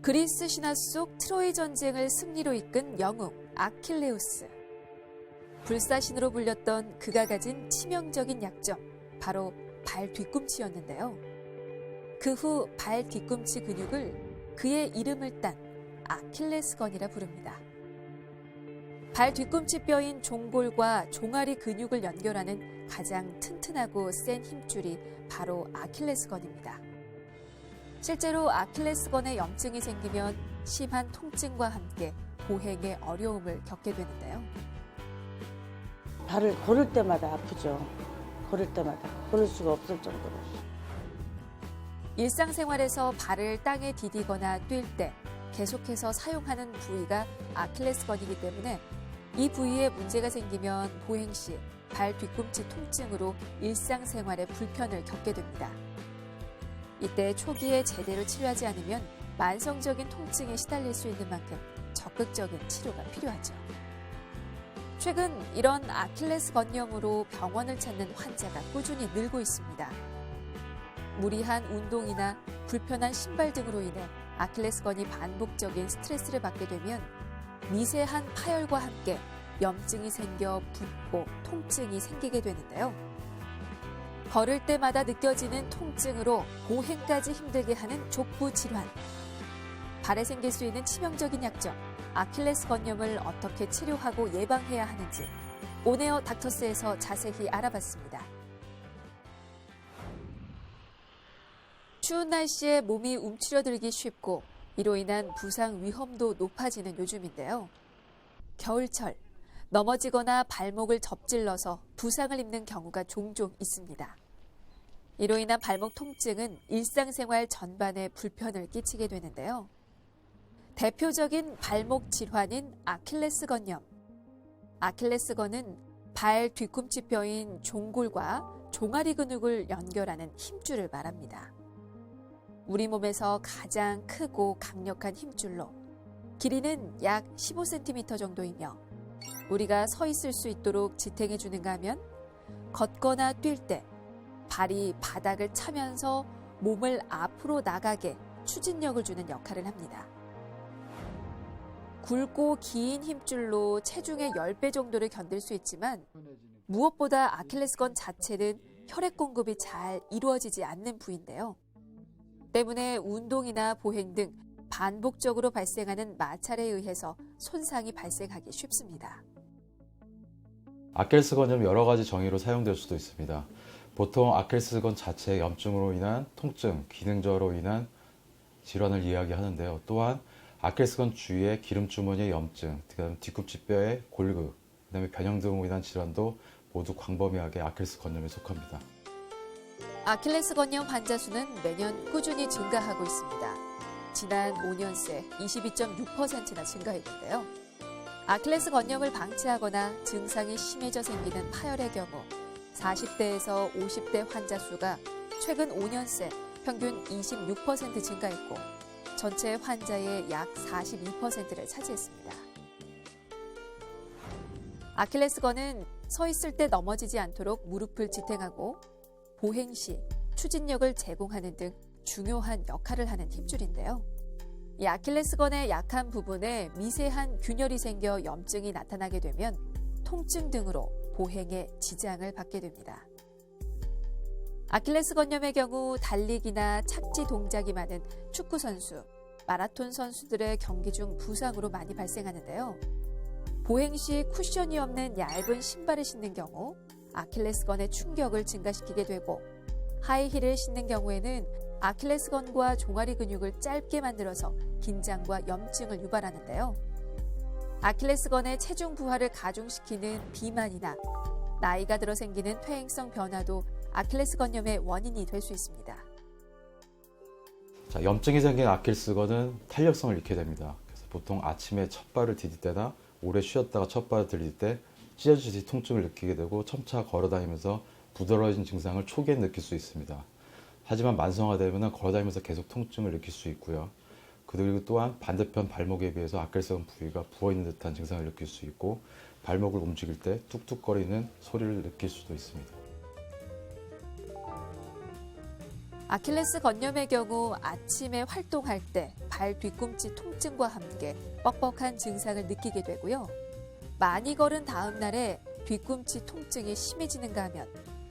그리스 신화 속 트로이 전쟁을 승리로 이끈 영웅 아킬레우스. 불사신으로 불렸던 그가 가진 치명적인 약점, 바로 발 뒤꿈치였는데요. 그 후 발 뒤꿈치 근육을 그의 이름을 딴 아킬레스건이라 부릅니다. 발 뒤꿈치 뼈인 종골과 종아리 근육을 연결하는 가장 튼튼하고 센 힘줄이 바로 아킬레스건입니다. 실제로 아킬레스건에 염증이 생기면 심한 통증과 함께 보행에 어려움을 겪게 되는데요. 발을 걸을 때마다 아프죠. 걸을 때마다. 걸을 수가 없을 정도로. 일상생활에서 발을 땅에 디디거나 뛸 때 계속해서 사용하는 부위가 아킬레스건이기 때문에 이 부위에 문제가 생기면 보행 시 발 뒤꿈치 통증으로 일상생활에 불편을 겪게 됩니다. 이때 초기에 제대로 치료하지 않으면 만성적인 통증에 시달릴 수 있는 만큼 적극적인 치료가 필요하죠. 최근 이런 아킬레스건염으로 병원을 찾는 환자가 꾸준히 늘고 있습니다. 무리한 운동이나 불편한 신발 등으로 인해 아킬레스건이 반복적인 스트레스를 받게 되면 미세한 파열과 함께 염증이 생겨 붓고 통증이 생기게 되는데요. 걸을 때마다 느껴지는 통증으로 보행까지 힘들게 하는 족부 질환. 발에 생길 수 있는 치명적인 약점, 아킬레스건염을 어떻게 치료하고 예방해야 하는지 온에어 닥터스에서 자세히 알아봤습니다. 추운 날씨에 몸이 움츠려들기 쉽고 이로 인한 부상 위험도 높아지는 요즘인데요. 겨울철, 넘어지거나 발목을 접질러서 부상을 입는 경우가 종종 있습니다. 이로 인한 발목 통증은 일상생활 전반에 불편을 끼치게 되는데요. 대표적인 발목 질환인 아킬레스건염. 아킬레스건은 발 뒤꿈치 뼈인 종골과 종아리 근육을 연결하는 힘줄을 말합니다. 우리 몸에서 가장 크고 강력한 힘줄로 길이는 약 15cm 정도이며 우리가 서 있을 수 있도록 지탱해 주는가 하면 걷거나 뛸 때 발이 바닥을 차면서 몸을 앞으로 나가게 추진력을 주는 역할을 합니다. 굵고 긴 힘줄로 체중의 10배 정도를 견딜 수 있지만 무엇보다 아킬레스건 자체는 혈액 공급이 잘 이루어지지 않는 부위인데요. 때문에 운동이나 보행 등 반복적으로 발생하는 마찰에 의해서 손상이 발생하기 쉽습니다. 아킬레스건은 여러 가지 정의로 사용될 수도 있습니다. 보통 아킬레스건 자체의 염증으로 인한 통증, 기능 저하로 인한 질환을 이야기하는데요. 또한 아킬레스건 주위의 기름주머니의 염증, 그다음 뒤꿈치 뼈의 골극, 그다음에 변형 등으로 인한 질환도 모두 광범위하게 아킬레스건염에 속합니다. 아킬레스건염 환자 수는 매년 꾸준히 증가하고 있습니다. 지난 5년 새 22.6%나 증가했는데요. 아킬레스건염을 방치하거나 증상이 심해져 생기는 파열의 경우 40대에서 50대 환자 수가 최근 5년 새 평균 26% 증가했고 전체 환자의 약 42%를 차지했습니다. 아킬레스건은 서 있을 때 넘어지지 않도록 무릎을 지탱하고 보행 시 추진력을 제공하는 등 중요한 역할을 하는 힘줄인데요. 이 아킬레스건의 약한 부분에 미세한 균열이 생겨 염증이 나타나게 되면 통증 등으로 보행에 지장을 받게 됩니다. 아킬레스건염의 경우 달리기나 착지 동작이 많은 축구 선수, 마라톤 선수들의 경기 중 부상으로 많이 발생하는데요. 보행 시 쿠션이 없는 얇은 신발을 신는 경우 아킬레스건의 충격을 증가시키게 되고 하이힐을 신는 경우에는 아킬레스건과 종아리 근육을 짧게 만들어서 긴장과 염증을 유발하는데요. 아킬레스건의 체중 부하를 가중시키는 비만이나 나이가 들어 생기는 퇴행성 변화도 아킬레스건염의 원인이 될 수 있습니다. 염증이 생긴 아킬레스건은 탄력성을 잃게 됩니다. 그래서 보통 아침에 첫 발을 디딜 때나 오래 쉬었다가 첫 발을 들일 때 찢어지듯이 통증을 느끼게 되고 점차 걸어다니면서 부드러워진 증상을 초기에 느낄 수 있습니다. 하지만 만성화되면 걸어다니면서 계속 통증을 느낄 수 있고요. 그리고 또한 반대편 발목에 비해서 아킬레스건 부위가 부어있는 듯한 증상을 느낄 수 있고 발목을 움직일 때 뚝뚝거리는 소리를 느낄 수도 있습니다. 아킬레스 건염의 경우 아침에 활동할 때 발 뒤꿈치 통증과 함께 뻑뻑한 증상을 느끼게 되고요. 많이 걸은 다음 날에 뒤꿈치 통증이 심해지는가 하면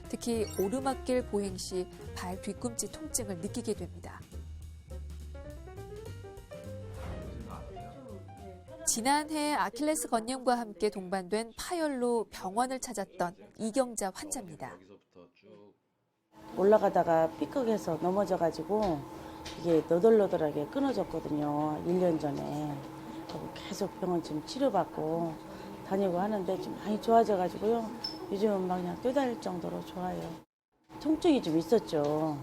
특히 오르막길 보행 시 발 뒤꿈치 통증을 느끼게 됩니다. 지난해 아킬레스 건염과 함께 동반된 파열로 병원을 찾았던 이경자 환자입니다. 올라가다가 삐걱해서 넘어져가지고 이게 너덜너덜하게 끊어졌거든요. 1년 전에. 그리고 계속 병원 지금 치료받고 다니고 하는데 좀 많이 좋아져가지고요. 요즘은 막 그냥 뛰다닐 정도로 좋아요. 통증이 좀 있었죠.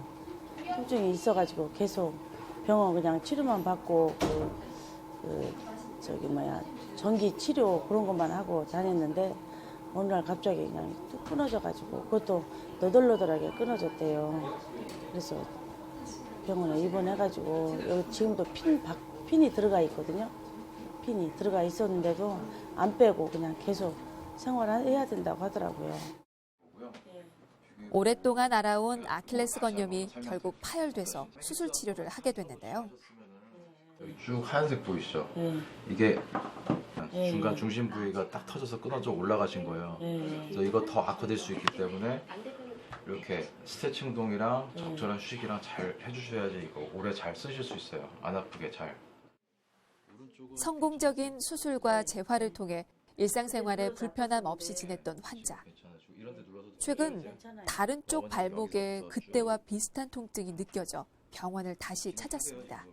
통증이 있어가지고 계속 병원 그냥 치료만 받고 전기 치료 그런 것만 하고 다녔는데 어느 날 갑자기 그냥 뚝 끊어져가지고 그것도 너덜너덜하게 끊어졌대요. 그래서 병원에 입원해가지고 여기 지금도 핀이 들어가 있거든요. 핀이 들어가 있었는데도 안 빼고 그냥 계속 생활해야 된다고 하더라고요. 오랫동안 알아온 아킬레스 건염이 결국 파열돼서 수술 치료를 하게 됐는데요. 쭉 하얀색 보이시죠? 이게 중간 중심 부위가 딱 터져서 끊어져 올라가신 거예요. 그래서 이거 더 악화될 수 있기 때문에 이렇게 스트레칭 운동이랑 적절한 휴식이랑 잘 해주셔야지 이거 오래 잘 쓰실 수 있어요. 안 아프게 잘. 성공적인 수술과 재활을 통해 일상생활에 불편함 없이 지냈던 환자. 최근 다른 쪽 발목에 그때와 비슷한 통증이 느껴져 병원을 다시 찾았습니다.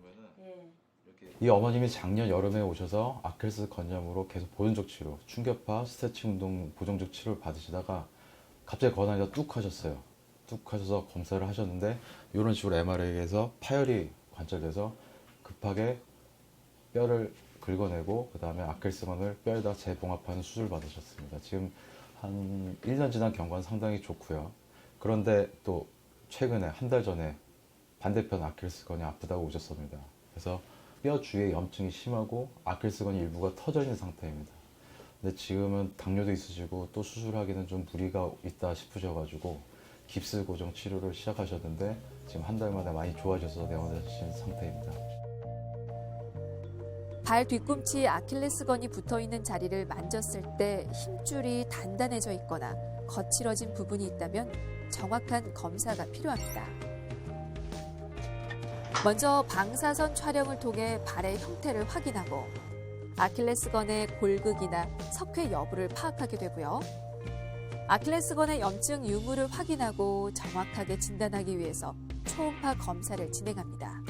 이 어머님이 작년 여름에 오셔서 아킬레스 건염으로 계속 보존적 치료, 충격파, 스트레칭 운동 보존적 치료를 받으시다가 갑자기 건강이 뚝 하셨어요. 뚝 하셔서 검사를 하셨는데 이런 식으로 MRI에서 파열이 관찰돼서 급하게 뼈를 긁어내고 그 다음에 아킬레스건을 뼈에다 재봉합하는 수술을 받으셨습니다. 지금 한 1년 지난 경과는 상당히 좋고요. 그런데 또 최근에 한 달 전에 반대편 아킬레스건이 아프다고 오셨습니다. 그래서 뼈 주위에 염증이 심하고 아킬레스건이 일부가 터져 있는 상태입니다. 근데 지금은 당뇨도 있으시고 또 수술하기는 좀 무리가 있다 싶으셔가지고 깁스 고정 치료를 시작하셨는데 지금 한 달 만에 많이 좋아져서 내원하신 상태입니다. 발 뒤꿈치 아킬레스건이 붙어있는 자리를 만졌을 때 힘줄이 단단해져 있거나 거칠어진 부분이 있다면 정확한 검사가 필요합니다. 먼저 방사선 촬영을 통해 발의 형태를 확인하고 아킬레스건의 골극이나 석회 여부를 파악하게 되고요. 아킬레스건의 염증 유무를 확인하고 정확하게 진단하기 위해서 초음파 검사를 진행합니다.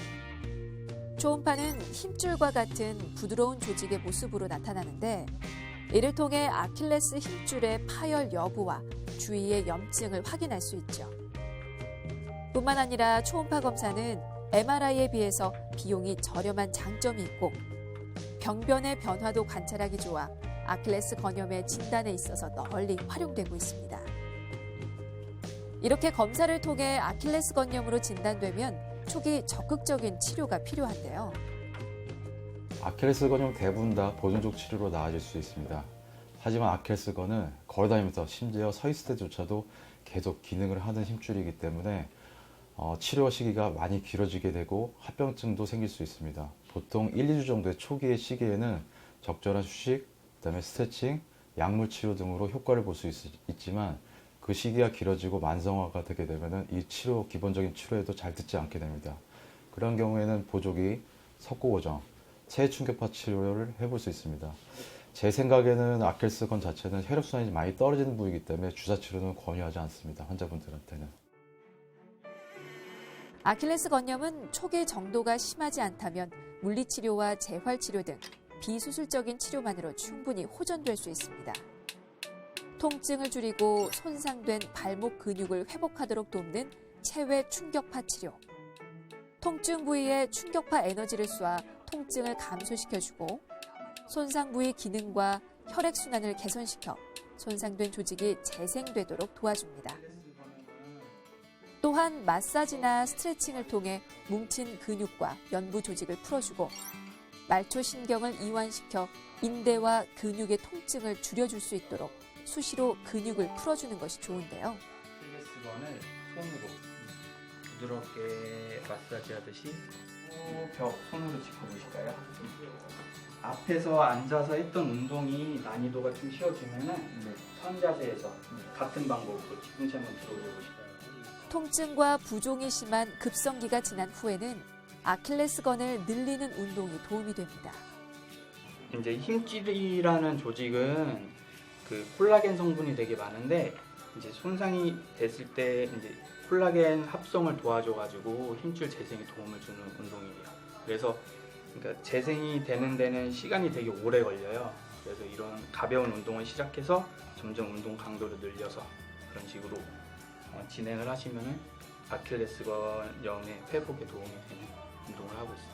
초음파는 힘줄과 같은 부드러운 조직의 모습으로 나타나는데 이를 통해 아킬레스 힘줄의 파열 여부와 주위의 염증을 확인할 수 있죠. 뿐만 아니라 초음파 검사는 MRI에 비해서 비용이 저렴한 장점이 있고 병변의 변화도 관찰하기 좋아 아킬레스 건염의 진단에 있어서 널리 활용되고 있습니다. 이렇게 검사를 통해 아킬레스 건염으로 진단되면 초기 적극적인 치료가 필요한데요. 아킬레스건은 대부분 다 보존적 치료로 나아질 수 있습니다. 하지만 아킬레스건은 걸어다니면서 심지어 서 있을 때조차도 계속 기능을 하는 힘줄이기 때문에 치료 시기가 많이 길어지게 되고 합병증도 생길 수 있습니다. 보통 1, 2주 정도의 초기의 시기에는 적절한 휴식, 그다음에 스트레칭, 약물 치료 등으로 효과를 볼 수 있지만 그 시기가 길어지고 만성화가 되게 되면 이 치료, 기본적인 치료에도 잘 듣지 않게 됩니다. 그런 경우에는 보조기, 석고고정, 체충격파 치료를 해볼 수 있습니다. 제 생각에는 아킬레스건 자체는 혈액순환이 많이 떨어지는 부위이기 때문에 주사 치료는 권유하지 않습니다. 환자분들한테는. 아킬레스 건염은 초기 정도가 심하지 않다면 물리치료와 재활치료 등 비수술적인 치료만으로 충분히 호전될 수 있습니다. 통증을 줄이고 손상된 발목 근육을 회복하도록 돕는 체외 충격파 치료. 통증 부위에 충격파 에너지를 쏘아 통증을 감소시켜주고 손상 부위 기능과 혈액순환을 개선시켜 손상된 조직이 재생되도록 도와줍니다. 또한 마사지나 스트레칭을 통해 뭉친 근육과 연부 조직을 풀어주고 말초신경을 이완시켜 인대와 근육의 통증을 줄여줄 수 있도록 수시로 근육을 풀어주는 것이 좋은데요. 아킬레스건을 손으로 부드럽게 마사지 하듯이 벽 손으로 짚어보실까요? 앞에서 앉아서 했던 운동이 난이도가 좀 쉬워지면은 선 자세에서 같은 방법으로 뒤꿈치 한번 들어보실까요? 통증과 부종이 심한 급성기가 지난 후에는 아킬레스건을 늘리는 운동이 도움이 됩니다. 이제 힘줄이라는 조직은 그 콜라겐 성분이 되게 많은데 이제 손상이 됐을 때 이제 콜라겐 합성을 도와줘가지고 힘줄 재생에 도움을 주는 운동이에요. 그래서 그러니까 재생이 되는 데는 시간이 되게 오래 걸려요. 그래서 이런 가벼운 운동을 시작해서 점점 운동 강도를 늘려서 그런 식으로 진행을 하시면은 아킬레스건염의 회복에 도움이 되는 운동을 하고 있습니다.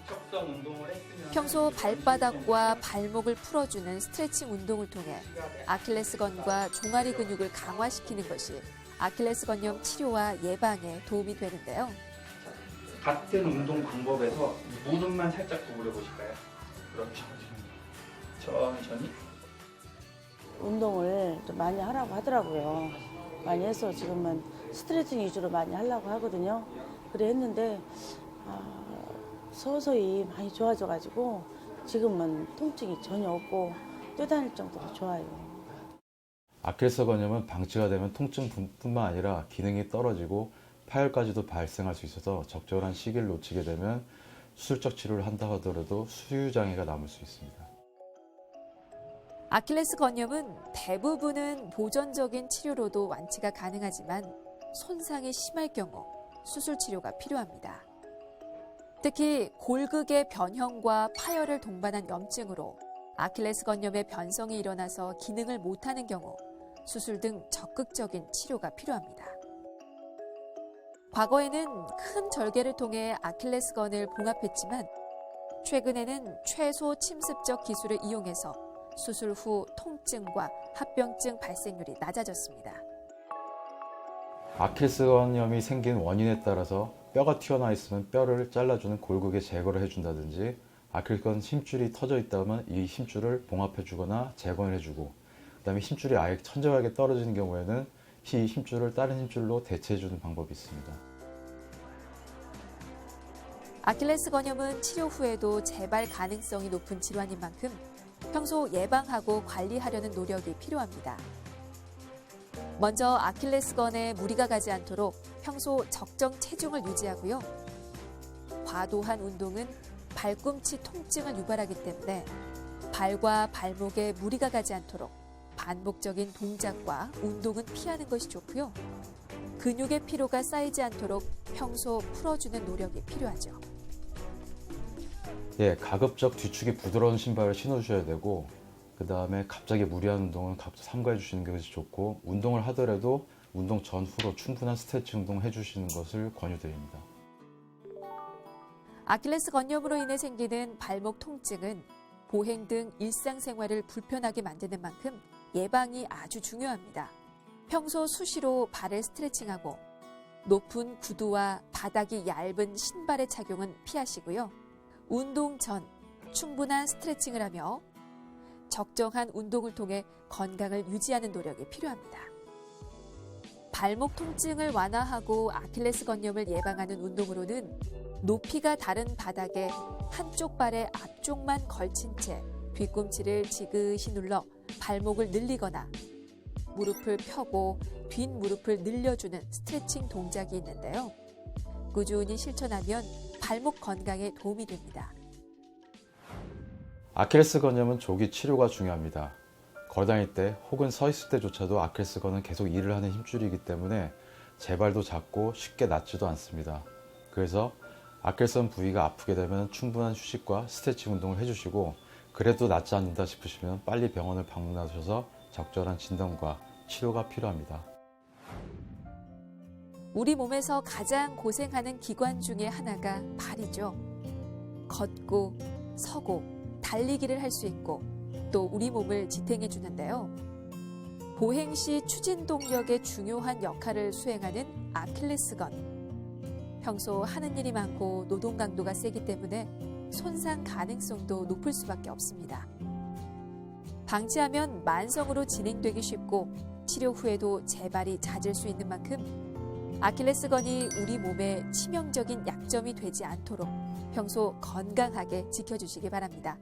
척선 운동을 했으면 평소 발바닥과 발목을 풀어주는 스트레칭 운동을 통해 아킬레스건과 종아리 근육을 강화시키는 것이 아킬레스건염 치료와 예방에 도움이 되는데요. 같은 운동 방법에서 무릎만 살짝 구부려 보실까요? 그렇죠. 천천히. 운동을 좀 많이 하라고 하더라고요. 많이 해서 지금은 스트레칭 위주로 많이 하려고 하거든요. 그래 했는데 서서히 많이 좋아져가지고 지금은 통증이 전혀 없고 뛰어다닐 정도로 좋아요. 아킬레스건염은 방치가 되면 통증뿐만 아니라 기능이 떨어지고 파열까지도 발생할 수 있어서 적절한 시기를 놓치게 되면 수술적 치료를 한다 하더라도 수유장애가 남을 수 있습니다. 아킬레스건염은 대부분은 보존적인 치료로도 완치가 가능하지만 손상이 심할 경우 수술 치료가 필요합니다. 특히 골극의 변형과 파열을 동반한 염증으로 아킬레스건염의 변성이 일어나서 기능을 못하는 경우 수술 등 적극적인 치료가 필요합니다. 과거에는 큰 절개를 통해 아킬레스건을 봉합했지만 최근에는 최소 침습적 기술을 이용해서 수술 후 통증과 합병증 발생률이 낮아졌습니다. 아킬레스건염이 생긴 원인에 따라서 뼈가 튀어나와 있으면 뼈를 잘라주는 골극의 제거를 해준다든지 아킬레스건 힘줄이 터져 있다면 이 힘줄을 봉합해주거나 재건을 해주고 그다음에 힘줄이 아예 천정하게 떨어지는 경우에는 이 힘줄을 다른 힘줄로 대체해주는 방법이 있습니다. 아킬레스건염은 치료 후에도 재발 가능성이 높은 질환인 만큼 평소 예방하고 관리하려는 노력이 필요합니다. 먼저 아킬레스건에 무리가 가지 않도록 평소 적정 체중을 유지하고요. 과도한 운동은 발꿈치 통증을 유발하기 때문에 발과 발목에 무리가 가지 않도록 반복적인 동작과 운동은 피하는 것이 좋고요. 근육의 피로가 쌓이지 않도록 평소 풀어주는 노력이 필요하죠. 가급적 뒤축이 부드러운 신발을 신어주셔야 되고 그 다음에 갑자기 무리한 운동은 삼가해 주시는 것이 좋고 운동을 하더라도 운동 전후로 충분한 스트레칭 운동을 해주시는 것을 권유드립니다. 아킬레스건염으로 인해 생기는 발목 통증은 보행 등 일상생활을 불편하게 만드는 만큼 예방이 아주 중요합니다. 평소 수시로 발을 스트레칭하고 높은 구두와 바닥이 얇은 신발의 착용은 피하시고요. 운동 전 충분한 스트레칭을 하며 적정한 운동을 통해 건강을 유지하는 노력이 필요합니다. 발목 통증을 완화하고 아킬레스건염을 예방하는 운동으로는 높이가 다른 바닥에 한쪽 발의 앞쪽만 걸친 채 뒤꿈치를 지그시 눌러 발목을 늘리거나 무릎을 펴고 뒷무릎을 늘려주는 스트레칭 동작이 있는데요. 꾸준히 실천하면 발목 건강에 도움이 됩니다. 아킬레스건염은 조기 치료가 중요합니다. 걸어다닐 때 혹은 서 있을 때조차도 아킬레스건은 계속 일을 하는 힘줄이기 때문에 재발도 작고 쉽게 낫지도 않습니다. 그래서 아킬레스건 부위가 아프게 되면 충분한 휴식과 스트레칭 운동을 해주시고 그래도 낫지 않는다 싶으시면 빨리 병원을 방문하셔서 적절한 진단과 치료가 필요합니다. 우리 몸에서 가장 고생하는 기관 중에 하나가 발이죠. 걷고 서고 달리기를 할 수 있고 또 우리 몸을 지탱해 주는데요. 보행 시 추진 동력의 중요한 역할을 수행하는 아킬레스건. 평소 하는 일이 많고 노동 강도가 세기 때문에 손상 가능성도 높을 수밖에 없습니다. 방치하면 만성으로 진행되기 쉽고 치료 후에도 재발이 잦을 수 있는 만큼 아킬레스건이 우리 몸에 치명적인 약점이 되지 않도록 평소 건강하게 지켜주시기 바랍니다.